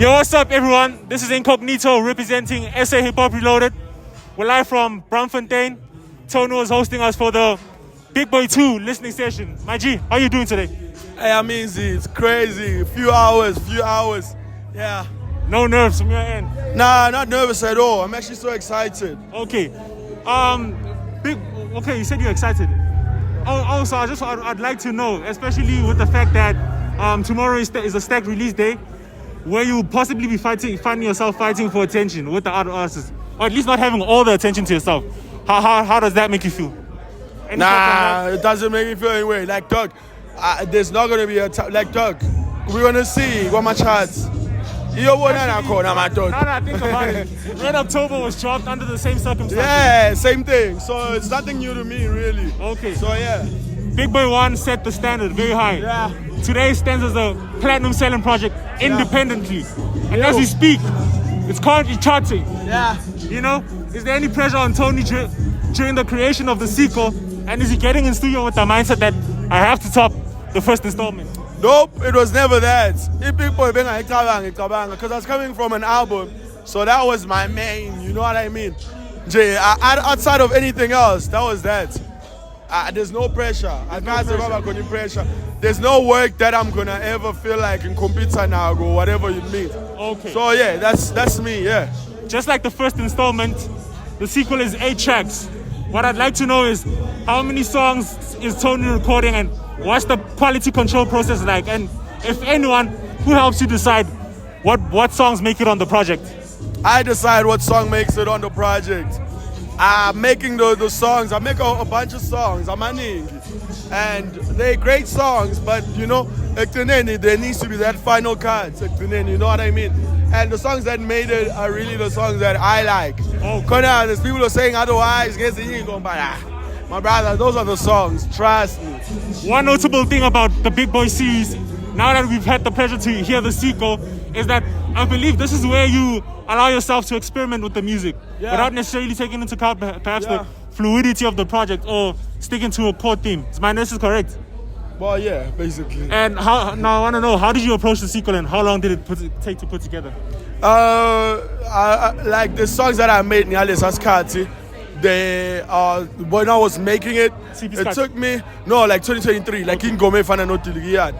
Yo, what's up, everyone? This is Incognito representing SA Hip Hop Reloaded. We're live from Braamfontein. Tony was hosting us for the Big Boy 2 listening session. My G, how are you doing today? Hey, I'm easy. It's crazy. Few hours. Yeah. No nerves from your end? Nah, not nervous at all. I'm actually so excited. Okay. Okay, you said you're excited. Also, I'd like to know, especially with the fact that tomorrow is a stacked release day, where you possibly be finding yourself fighting for attention with the other artists, or at least not having all the attention to yourself. How does that make you feel? It doesn't make me feel any way. Like, dog, there's not gonna be a like, dog. We're gonna see what my charts. Now that I think about it, Red October was dropped under the same circumstances. Yeah, same thing. So it's nothing new to me, really. Okay. So yeah. Big Boy 1 set the standard very high. Yeah. Today stands as a platinum selling project independently. And as we speak, it's currently charting. Yeah. You know, is there any pressure on Tony during the creation of the sequel? And is he getting in studio with the mindset that I have to top the first installment? Nope, it was never that. Because I was coming from an album, so that was my main, you know what I mean? Outside of anything else, that was that. There's no pressure. There's no work that I'm gonna ever feel like in computer now or whatever you mean. Okay. So yeah, that's me, yeah. Just like the first installment, the sequel is 8 tracks. What I'd like to know is how many songs is Tony recording and what's the quality control process like? And if anyone, who helps you decide what songs make it on the project? I decide what song makes it on the project. I'm making the songs. I make a bunch of songs. I'm aning. And they're great songs, but you know, there needs to be that final cut. You know what I mean? And the songs that made it are really the songs that I like. Oh, There's people who are saying otherwise. My brother, those are the songs. Trust me. One notable thing about the Big Boy series, now that we've had the pleasure to hear the sequel, is that I believe this is where you allow yourself to experiment with the music without necessarily taking into account perhaps the fluidity of the project or sticking to a core theme. Is my analysis correct? Well, yeah, basically. And now I want to know, how did you approach the sequel and how long did it take to put together? Like the songs that I made, when I was making it, it took me, like 2023, like in Gome Fana Notiliyad.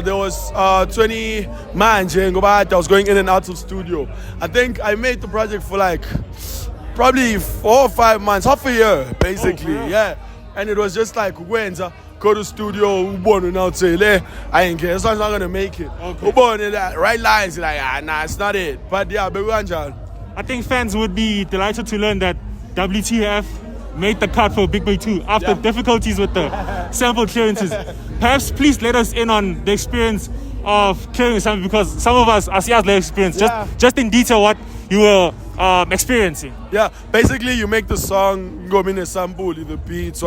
There was 20 manje, I was going in and out of studio. I think I made the project for like probably 4 or 5 months, half a year, basically. Yeah. And it was just like, go to studio, and now say, I ain't care, this song's not gonna make it. Right lines, like, nah, it's not it. But yeah, baby, I think fans would be delighted to learn that WTF made the cut for Big Boy 2 after difficulties with the sample clearances. Perhaps please let us in on the experience of clearing something, because some of us are less experienced. Just in detail what you were experiencing. Yeah, basically you make the song, go in a sample, the beats,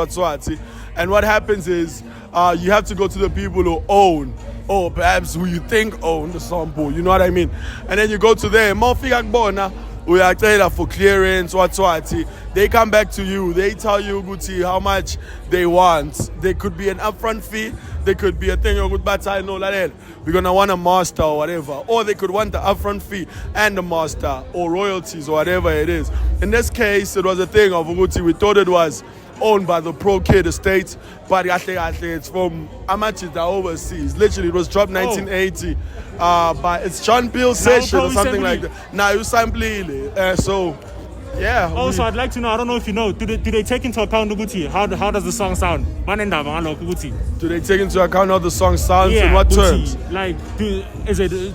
and what happens is you have to go to the people who own, or perhaps who you think own the sample, you know what I mean? And then you go to them, we are telling for clearance, they come back to you, they tell you how much they want. There could be an upfront fee, there could be a thing, we're gonna want a master or whatever, or they could want the upfront fee and the master or royalties or whatever it is. In this case, it was a thing of we thought it was owned by the Pro Kid estate, but it's from ANATII overseas. Literally, it was dropped 1980. But it's John Peel's session or something like that. Now you sample it. So yeah. Also, I'd like to know, I don't know if you know, do they take into account Uguti? How does the song sound? Do they take into account how the song sounds in what terms? Like, do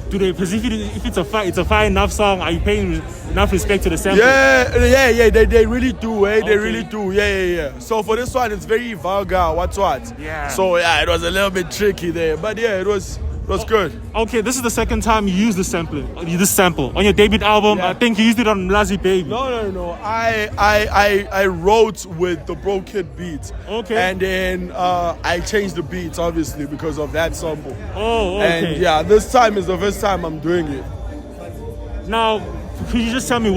they perceive it, if it's a fine enough song, are you paying enough respect to the sample? Yeah, they really do, They really do, yeah. So for this one, it's very vulgar, what? Yeah. So yeah, it was a little bit tricky there, but yeah, it was good. Okay, this is the second time you used this sample on your debut album. I think you used it on Umlazi Baby. No. I wrote with the Bro Kid beat. Okay. And then I changed the beats, obviously, because of that sample. Oh, okay. And yeah, this time is the first time I'm doing it. Now, could you just tell me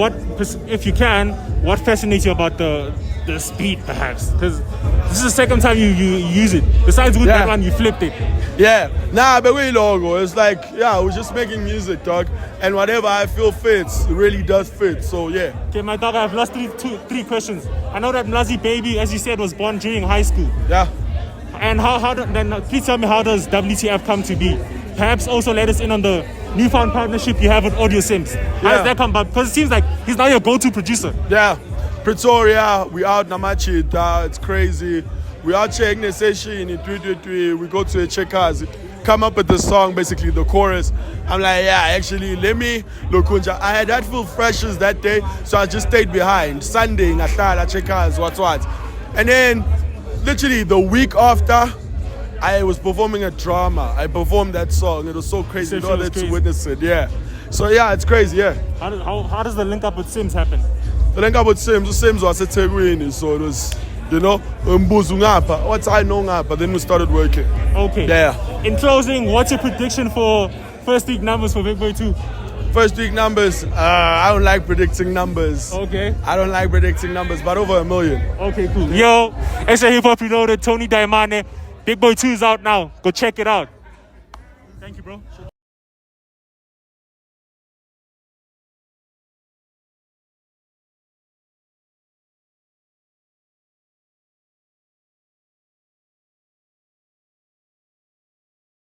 if you can, what fascinates you about the the beat, perhaps? Because this is the second time you use it. Besides with that one, you flipped it. Yeah, nah, but we logo. It's like, yeah, we're just making music, dog. And whatever I feel fits, it really does fit. So, yeah. Okay, my dog, I've lost three questions. I know that Umlazi Baby, as you said, was born during high school. Yeah. And please tell me, how does WTF come to be? Perhaps also let us in on the newfound partnership you have with Audio Sims. How does that come about? Because it seems like he's now your go-to producer. Yeah. Pretoria, we out Namachita, it's crazy. We out checking the session in 333, we go to a checkers, come up with the song, basically the chorus. I'm like, yeah, actually, let me look. I had that feel freshers that day, so I just stayed behind. Sunday, Natal, checkers, what. And then, literally, the week after, I was performing a drama. I performed that song. It was so crazy. You know, to witness it, yeah. So, yeah, it's crazy, yeah. How does the link up with Sims happen? The link up with Sims was at Tegwini, so it was... You know, what I know, but then we started working. Okay. Yeah. In closing, what's your prediction for first week numbers for Big Boy 2? First week numbers, I don't like predicting numbers. Okay. I don't like predicting numbers, but over 1 million. Okay, cool. Yo, it's a hip hop reloaded. Tony Dayimane. Big Boy 2 is out now. Go check it out. Thank you, bro.